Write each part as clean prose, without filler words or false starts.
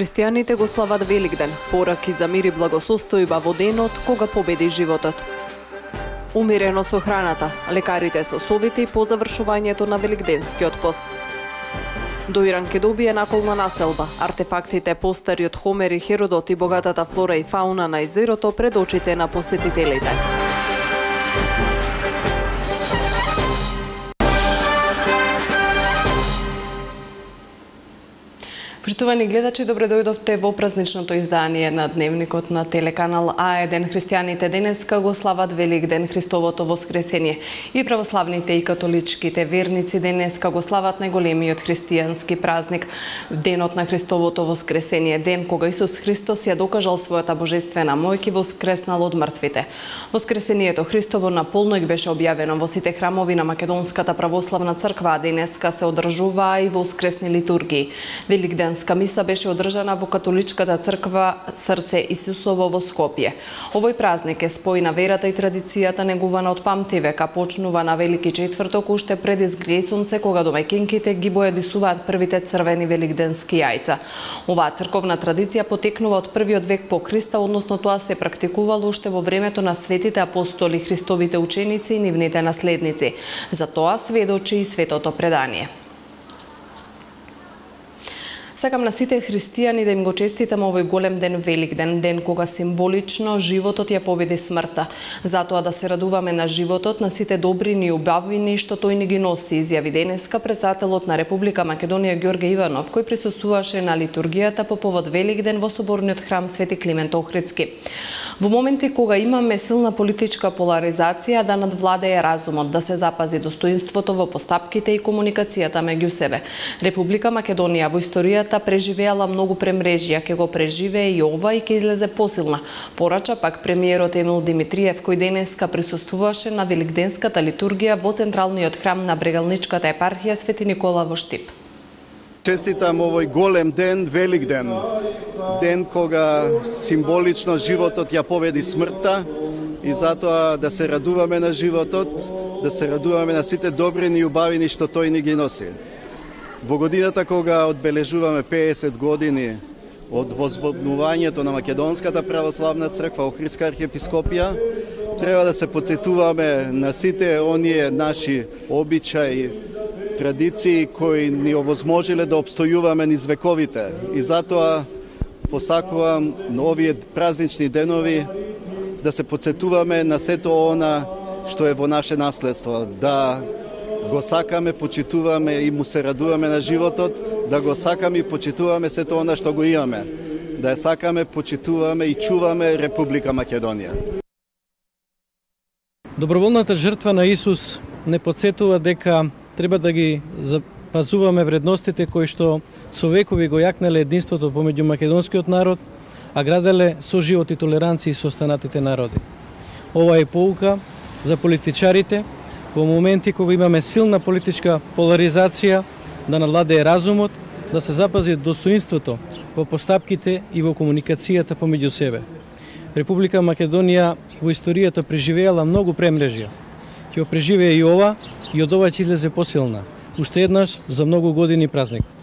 Христијаните го слават Великден, пораки за мир и благосостојба во денот кога победи животот. Умирено со храната, лекарите со совети по завршувањето на Великденскиот пост. До Иран ке добие наколна населба, артефактите постари од Хомер и Херодот и богатата флора и фауна на езерото пред очите на посетителите. Почитувани гледачи, добре дојдовте во празничното издание на Дневникот на телеканал А1. Христијаните денеска го слават Великден, Христовото воскресение. И православните и католичките верници денеска го слават најголемиот христијански празник, денот на Христовото воскресение, ден кога Исус Христос ја докажал својата божествена моќ и воскреснал од мртвите. Воскресението Христово на полноќ беше објавено во сите храмови на Македонската православна црква, а денеска се одржуваа и воскресни литургии. Великденска миса беше одржана во католичката црква Срце Исусово во Скопје. Овој празник е спој на верата и традицијата негувана од памтивека, почнува на Велики четврток уште пред изгреј сонце, кога домаќинките ги бојадисуваат првите црвени великденски јајца. Оваа црковна традиција потекнува од првиот век по Христа, односно тоа се практикувало уште во времето на светите апостоли, Христовите ученици и нивните наследници. За тоа сведочи и светото предание. Сакам на сите христијани да им го честитам овој голем ден Великден, ден кога символично животот ја победи смртта. Затоа да се радуваме на животот, на сите добрини и убавини што тој ни ги носи, изјави денеска председателот на Република Македонија Ѓорге Иванов, кој присуствуваше на литургијата по повод Великден во соборниот храм Свети Климент Охридски. Во моменти кога имаме силна политичка поларизација, да надвладее разумот, да се запази достоинството во постапките и комуникацијата меѓу себе. Република Македонија во историјата преживеала многу премрежија, ке го преживее и ова и ке излезе посилна. Порача пак премиерот Емил Димитриев, кој денеска присуствуваше на великденската литургија во централниот храм на Брегалничката епархија Свети Никола во Штип. Честитам овој голем ден, Великден, ден кога символично животот ја победи смртта и затоа да се радуваме на животот, да се радуваме на сите добрини и убавини што тој ни ги носи. Во годината кога одбележуваме 50 години од возбуднувањето на Македонската православна црква Охридска архиепископија, треба да се потсетуваме на сите оние наши обичаи, традиции кои ни овозможиле да обстојуваме низ вековите. И затоа посакувам на овие празнични денови да се потсетуваме на сето она што е во наше наследство, да го сакаме, почитуваме и му се радуваме на животот, да го сакаме и почитуваме сето она што го имаме, да ја сакаме, почитуваме и чуваме Република Македонија. Доброволната жртва на Исус не потсетува дека треба да ги запазуваме вредностите кои што со векови го јакнале единството помеѓу македонскиот народ, а граделе соживот и толеранција со останатите народи. Ова е поука за политичарите во моменти кога имаме силна политичка поларизација, да надвладее разумот, да се запази достоинството во постапките и во комуникацијата помеѓу себе. Република Македонија во историјата преживеала многу премрежја. Ќе го преживее и ова, и од ова ќе излезе посилна. Уште еднаш за многу години празникот.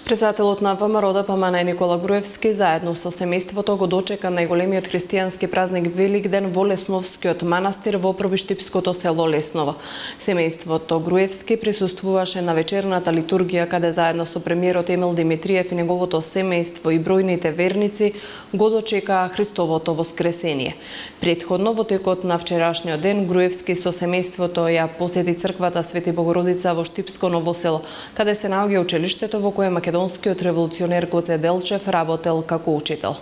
Председателот на ВМРО ДПМН Никола Груевски заедно со семејството го дочека најголемиот христијански празник Великден во Лесновскиот манастир во пробиштипското село Лесново. Семејството Груевски присуствуваше на вечерната литургија, каде заедно со премиерот Емил Димитриев и неговото семејство и бројните верници го дочекаа Христовото воскресение. Претходно во текот на вчерашниот ден Груевски со семејството ја посети црквата Свети Богородица во Штипско Ново село, каде се наоѓа училиштето во кое македонскиот револуционер Гоце Делчев работел како учител.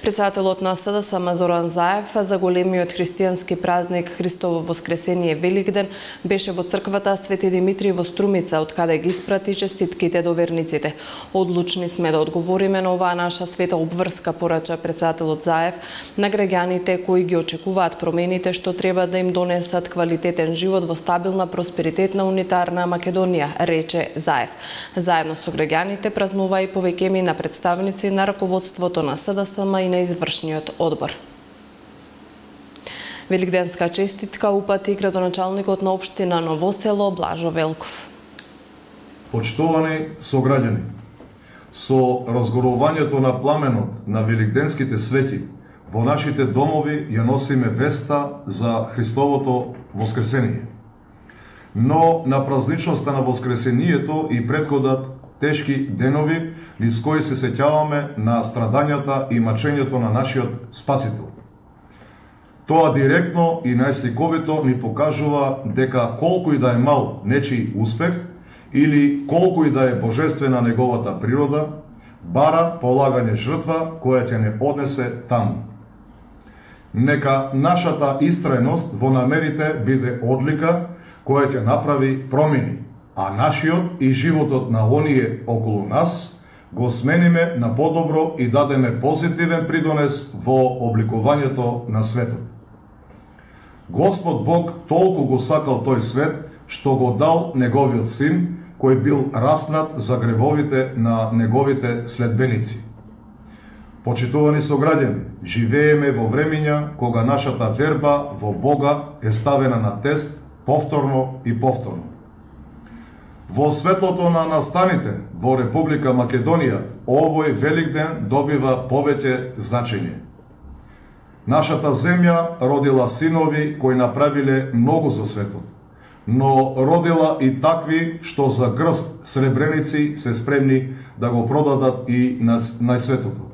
Председателот на СДСМ Зоран Заев за големиот христијански празник Христово воскресение Великден беше во црквата Свети Димитри во Струмица, од каде ги испрати честитките до верниците. Одлучни сме да одговориме на оваа наша света обврска, порача председателот Заев на граѓаните кои ги очекуваат промените што треба да им донесат квалитетен живот во стабилна, просперитетна, унитарна Македонија, рече Заев. Заедно со граѓаните празнува и повеќеми на представници на раководството на СДСМ и на извршниот одбор. Великденска честитка упати градоначалникот на општина Ново село Блажо Велков. Почитувани сограѓани, со разгорувањето на пламенот на великденските свети во нашите домови ја носиме веста за Христовото воскресение. Но на празничноста на воскресението и предходат тешки денови, низ кои се сеќаваме на страдањата и мачењето на нашиот Спасител. Тоа директно и најсликовито ни покажува дека колку и да е мал нечи успех или колку и да е божествена неговата природа, бара полагање жртва која ќе не однесе таму. Нека нашата истрајност во намерите биде одлика која ќе направи промени, а нашиот и животот на оние околу нас го смениме на подобро и дадеме позитивен придонес во обликувањето на светот. Господ Бог толку го сакал тој свет, што го дал неговиот син, кој бил распнат за гревовите на неговите следбеници. Почитувани сограѓани, живееме во времиња кога нашата верба во Бога е ставена на тест повторно и повторно. Во светлото на настаните во Република Македонија, овој Великден добива повеќе значење. Нашата земја родила синови кои направиле многу за светот, но родила и такви што за грст сребреници се спремни да го продадат и на светото.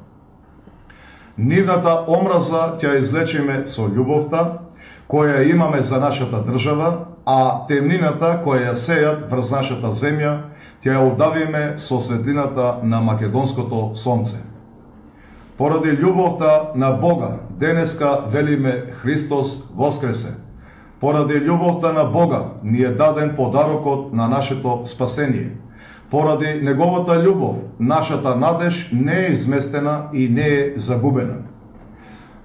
Нивната омраза ќе излечиме со љубовта која имаме за нашата држава, а темнината која ја сејат врз нашата земја ќе ја удавиме со светлината на македонското сонце. Поради љубовта на Бога, денеска велиме Христос воскресе. Поради љубовта на Бога ни е даден подарокот на нашето спасение. Поради неговата љубов, нашата надеж не е изместена и не е загубена.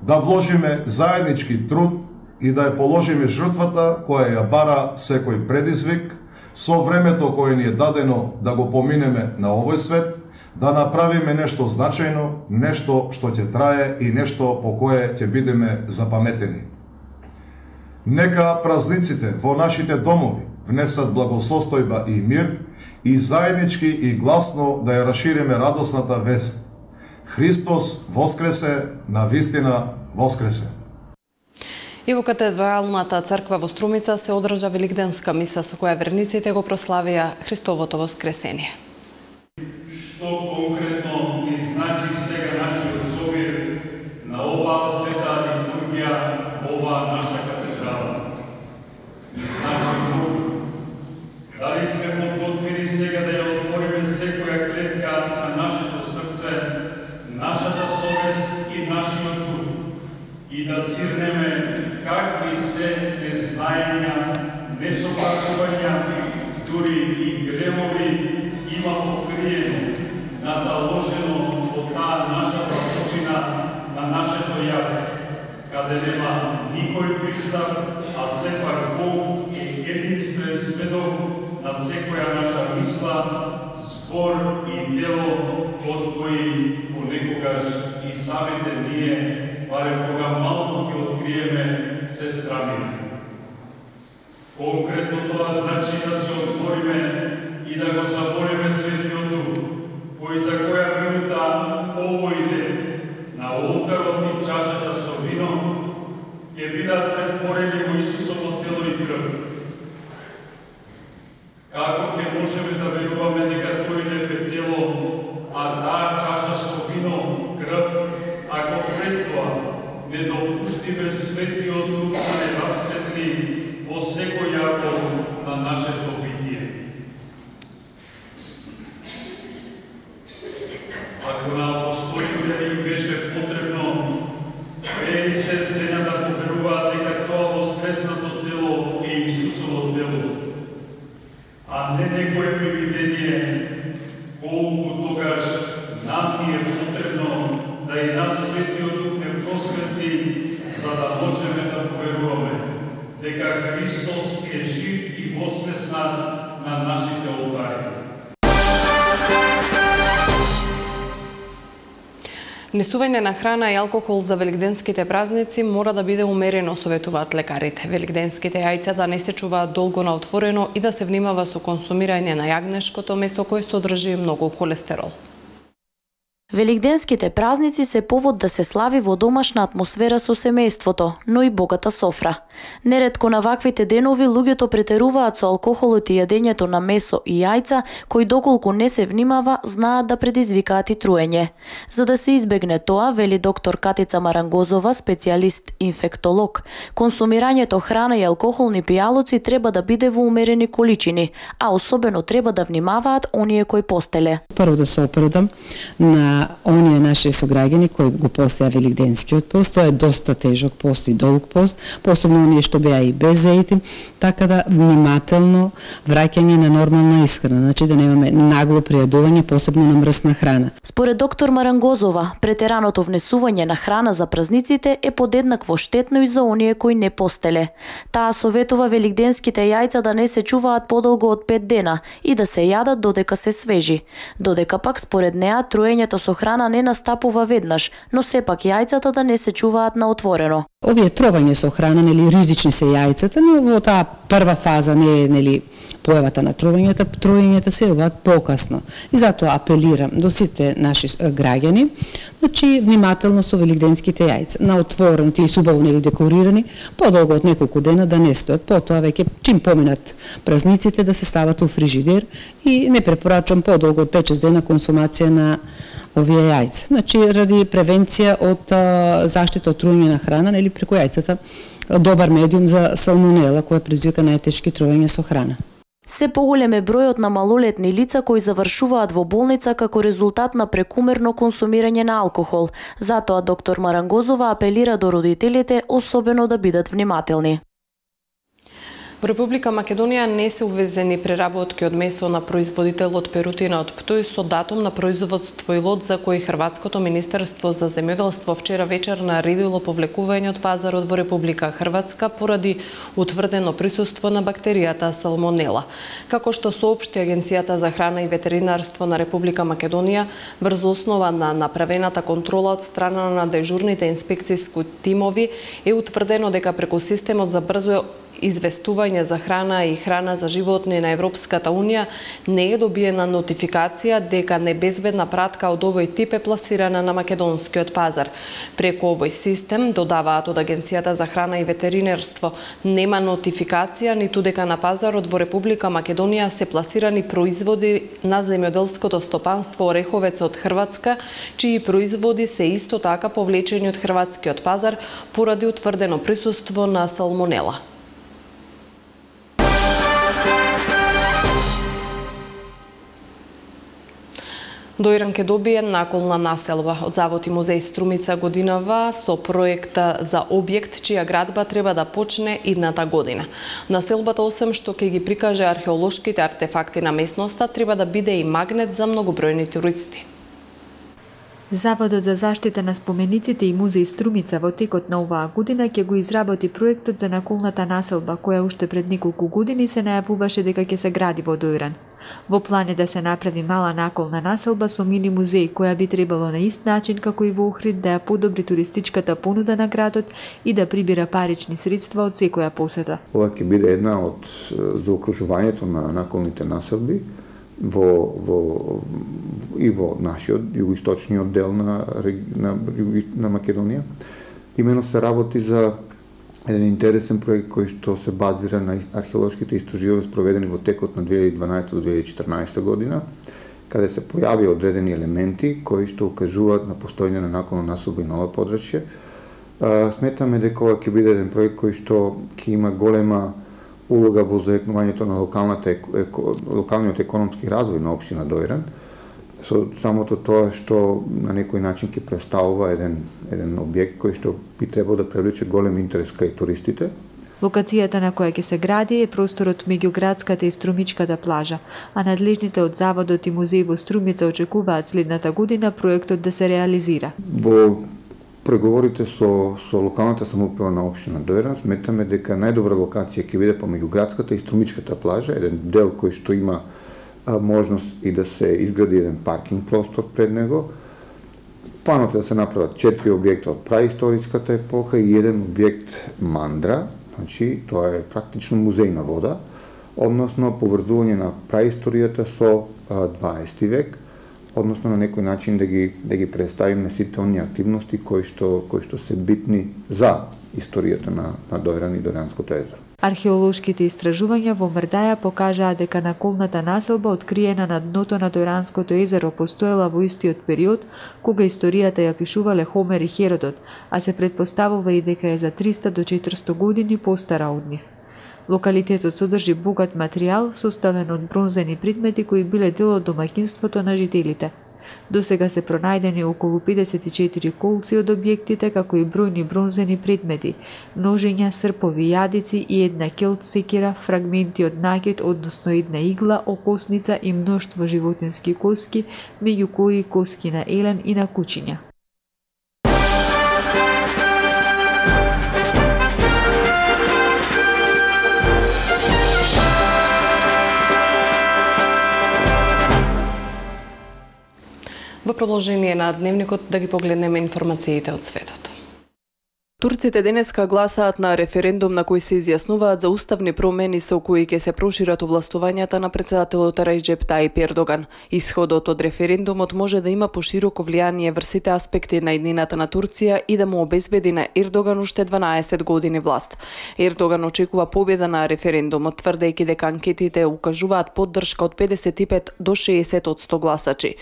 Да вложиме заеднички труд и да ја положиме жртвата која ја бара секој предизвик, со времето кое ни е дадено да го поминеме на овој свет, да направиме нешто значајно, нешто што ќе трае и нешто по кое ќе бидеме запаметени. Нека празниците во нашите домови внесат благосостојба и мир и заеднички и гласно да ја расшириме радосната вест. Христос воскресе, навистина воскресе. И во Катедралната црква во Струмица се одржа великденска миса со која верниците го прославија Христовото воскресение. Што конкретно ни значи сега нашиот собир на оваа света литургија, оваа наша катедрала? Ни значи многу. Дали сме подготвени сега да ја отвориме секоја клетка на нашето срце, нашата совест и нашиот дух и да цирнеме какви се незнаења, несогласувања, дури и гревови има покриено, наталожено од таа нашата почина на нашето јас, каде нема никој пристап, а сепак Бог е единствен сведок на секоја наша мисла, збор и дело, од кои понекогаш и самите ние, барем кога малку ќе откриеме, се срамиме. Конкретно тоа значи да се отвориме и да го заболиме Светиот Дух, кој за која минута овој ден на олтарот и чашата со вино ќе бидат претворени во Исусово тело и крв. Како ќе можеме да веруваме дека тој не е тело, а таа чаша со вино, крв, ако пред тоа не допуштиме Светиот Дух да не расветли во секој јагол на нашето битие. Ако на апостолите им беше потребно 50 дена да поверуваат дека тоа воскреснато тело е Исусово тело, а не некое привидение, колку тогаш нам ни е потребно да и нас Светиот Дух не просветли, за да можеме да поверуваме дека Христос е жив и воскреснат на нашите олтари. Внесување на храна и алкохол за великденските празници мора да биде умерено, советуваат лекарите. Великденските јајца да не се чуваат долго на отворено и да се внимава со консумирање на јагнешкото месо кое содржи многу холестерол. Великденските празници се повод да се слави во домашна атмосфера со семејството, но и богата софра. Неретко на ваквите денови луѓето претеруваат со алкохолот и јадењето на месо и јајца, кои доколку не се внимава, знаат да предизвикаат и труење. За да се избегне тоа, вели доктор Катица Марангозова, специјалист инфектолог, консумирањето храна и алкохолни пијалоци треба да биде во умерени количини, а особено треба да внимаваат оние кои постеле. Прво да се оправдам на оние наши сограѓани кои го постеа великденскиот пост. Тоа е доста тежок пост и долг пост, посебно оние што беа и без зејти, така да внимателно враќање на нормална исхрана, значи да немаме нагло пријадување, посебно на мрсна храна. Според доктор Марангозова, претераното внесување на храна за празниците е подеднакво штетно и за оние кои не постеле. Таа советува великденските јајца да не се чуваат подолго од 5 дена и да се јадат додека се свежи. Додека пак според неа труењето со храна не настапува веднаш, но сепак јајцата да не се чуваат на отворено. Овие тровање со храна, ризични се јајцата, но во таа прва фаза не е, појавата на троењата се јаваат покасно. И затоа апелирам до сите наши граѓани, значи внимателно со великденските јајца, на отворено, тие се убаво декорирани, подолго од неколку дена да не стојат, потоа веќе чим поминат празниците да се стават у фрижидер и не препорачам подолго од 5-6 дена консумација на овие јајца. Значи, ради превенција од заштита од труење на храна, преку јајцата, добар медиум за салмонела, која предизвика најтешки труење со храна. Се поголем е бројот на малолетни лица кои завршуваат во болница како резултат на прекумерно консумирање на алкохол. Затоа доктор Марангозова апелира до родителите особено да бидат внимателни. Во Република Македонија не се увезени преработки од месо на производител од Перутина од Птуј со датум на производство и лот за кој Хрватското министерство за земјоделство вчера вечер наредило повлекување од пазарот во Република Хрватска поради утврдено присуство на бактеријата Салмонела. Како што соопшти Агенцијата за храна и ветеринарство на Република Македонија, врз основа на направената контрола од страна на дежурните инспекцијски тимови е утврдено дека преку системот за брзо известување за храна и храна за животни на Европската Унија не е добиена нотификација дека небезбедна пратка од овој тип е пласирана на македонскиот пазар. Преку овој систем, додаваат од Агенцијата за храна и ветеринарство, нема нотификација ниту дека на пазарот во Република Македонија се пласирани производи на земјоделското стопанство Ореховец од Хрватска, чии производи се исто така повлечени од хрватскиот пазар поради утврдено присуство на салмонела. Доиран ќе добие наколна населба. Од Завод и музеј Струмица годинава со проекта за објект чија градба треба да почне идната година. Населбата, освен што ќе ги прикаже археолошките артефакти на местноста, треба да биде и магнет за многобројни туристи. Заводот за заштита на спомениците и музеј Струмица во текот на оваа година ќе го изработи проектот за наколната населба, која уште пред неколку години се најавуваше дека ќе се гради во Доиран. Во план е да се направи мала наколна населба со мини музеј, која би требало на ист начин како и во Охрид да ја подобри туристичката понуда на градот и да прибира парични средства од секоја посета. Ова ќе биде една од заокружувањето на наколните населби и во нашиот југоисточниот дел на Македонија. Имено се работи за еден интересен проект кој што се базира на археолошките истражувања спроведени во текот на 2012 до 2014 година, каде се појави одредени елементи кои што укажуваат на постојање на наколна населба и на ова подрачје. Сметаме дека ова ќе биде еден проект кој што ќе има голема улога во заекнувањето на локалниот економски развој на општина Доиран, со самото тоа што на некој начин ќе представува еден објект кој што би требало да привлече голем интерес кај туристите. Локацијата на која ќе се гради е просторот меѓу градската и Струмичката плажа, а надлежните од Заводот и музеј во Струмица очекуваат следната година проектот да се реализира. Во преговорите со локалната самоуправа на општина Доиран сметаме дека најдобра локација ќе биде помеѓу градската и Струмичката плажа, еден дел кој што има можност и да се изгради еден паркинг простор пред него, Планот е да се направат 4 објекта од праисториската епоха и еден објект мандра, значи тоа е практично музеј на вода, односно поврзување на праисторијата со 20 век, односно на некој начин да ги представиме сите оние активности кои што се битни за историјата на Дојран и Дојранското езеро. Археолошките истражувања во Мрдаја покажаа дека наколната населба откриена на дното на Дојранското езеро постоела во истиот период кога историјата ја пишувале Хомер и Херодот, а се претпоставува и дека е за 300 до 400 години постара од нив. Локалитетот содржи богат материјал составен од бронзени предмети кои биле дел од домаќинството на жителите. Досега се пронајдени околу 54 колци од објектите, како и бројни бронзени предмети, ножиња, српови, јадици и една келт секира, фрагменти од накид, односно една игла, окосница и мноштво животински коски, меѓу кои коски на елен и на кучиња. Во продолжение на дневникот да ги погледнеме информациите од светот. Турците денеска гласаат на референдум на кој се изјаснуваат за уставни промени со кои ќе се прошират овластувањата на председателот Реџеп Тајип Ердоган. Исходот од референдумот може да има пошироко влијание врз сите аспекти на иднината на Турција и да му обезбеди на Ердоган уште 12 години власт. Ердоган очекува победа на референдумот, тврдејќи дека анкетите укажуваат поддршка од 55 до 60% гласачи.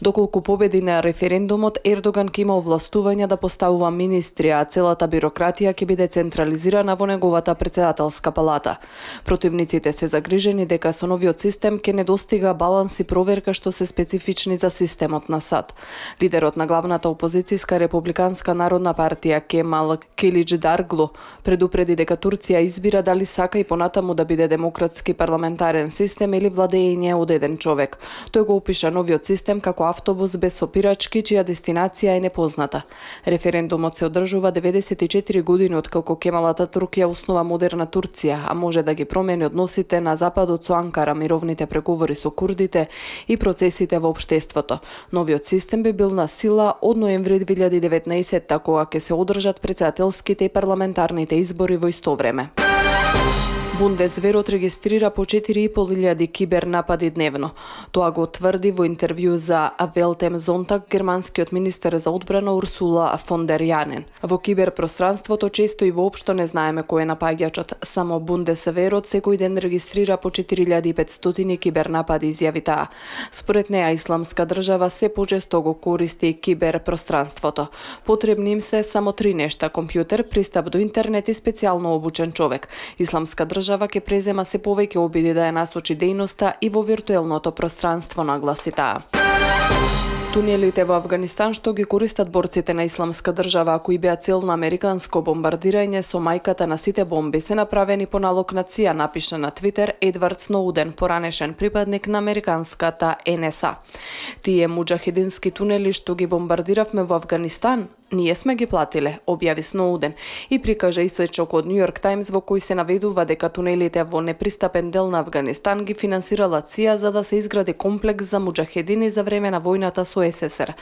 Доколку победи на референдумот, Ердоган ќе има овластувања да поставува министри, а целата бирократија ќе биде централизирана во неговата председателска палата. Противниците се загрижени дека со новиот систем ќе недостига баланс и проверка што се специфични за системот на САД. Лидерот на главната опозицијска републиканска народна партија Кемал Киличдарглу предупреди дека Турција избира дали сака и понатаму да биде демократски парламентарен систем или владење од еден човек. Тој го опиша новиот систем како автобус без сопирачки чија дестинација е непозната. Референдумот се одржува 94 години откако Кемалата Туркија основа модерна Турција, а може да ги промени односите на Западот со Анкара, мировните преговори со курдите и процесите во општеството. Новиот систем би бил на сила од ноември 2019, кога ќе се одржат председателските и парламентарните избори во исто време. Бундесверот регистрира по 4.500 кибернапади дневно. Тоа го тврди во интервју за Велтем Зонтаг германскиот министер за одбрана Урсула фон дер Јанен. Во киберпространството често и воопшто не знаеме кој е напаѓачот. Само Бундесверот секој ден регистрира по 4500 кибернапади, изјави таа. Според неа Исламска држава се почесто го користи киберпространството. Потребни им се само 3 нешта: компјутер, пристап до интернет и специјално обучен човек. Исламска држава ќе презема се повеќе обиди да ја насочи дејноста и во виртуелното пространство, нагласи таа. Тунелите во Авганистан што ги користат борците на Исламска држава, а кои беа цел на американско бомбардирање со мајката на сите бомби, се направени по налог на ЦИА, напиша на Твитер Едвард Сноуден, поранешен припадник на американската НСА. Тие муџахедински тунели што ги бомбардиравме во Авганистан, ние сме ги платиле, објави Сноуден и прикажа исечок од Нью Йорк Таймс во кој се наведува дека тунелите во непристапен дел на Авганистан ги финансирала ЦИА за да се изгради комплекс за муџахедини за време на војната со СССР.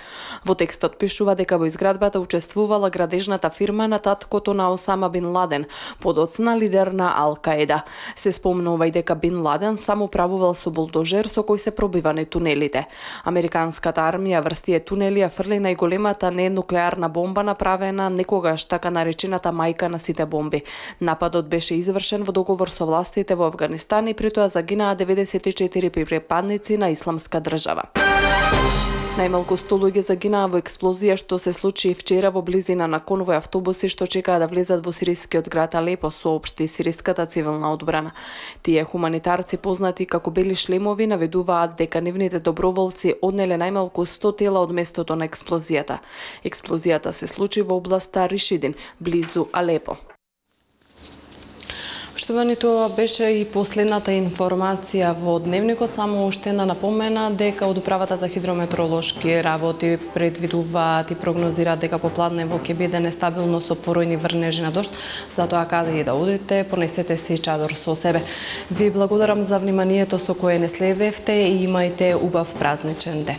Во текстот пишува дека во изградбата учествувала градежната фирма на таткото на Осама Бин Ладен, подоцна лидер на Ал-Каеда. Се спомнува и дека Бин Ладен само правувал со булдожер со кој се пробива на тунелите. Американската армија врз тие тунели ја фрли најголемата ненуклеарна бомба направена некогаш така наречената мајка на сите бомби. Нападот беше извршен во договор со властите во Авганистан и при тоа загинаа 94 припадници на Исламска држава. Најмалку 100 луѓе загинаа во експлозија што се случи вчера во близина на конвој автобуси што чекаа да влезат во сирискиот град Алепо, соопшти сириската цивилна одбрана. Тие хуманитарци, познати како бели шлемови, наведуваат дека нивните доброволци однеле најмалку 100 тела од местото на експлозијата. Експлозијата се случи во областа Ришидин, близу Алепо. Штовани, тоа беше и последната информација во дневникот. Само уште една напомена дека од Управата за хидрометеоролошки работи предвидуваат и прогнозираат дека попладнево ќе биде нестабилно со поројни врнежи на дожд, затоа каде и да одите, понесете си чадор со себе. Ви благодарам за вниманието со кое не следевте и имајте убав празничен ден.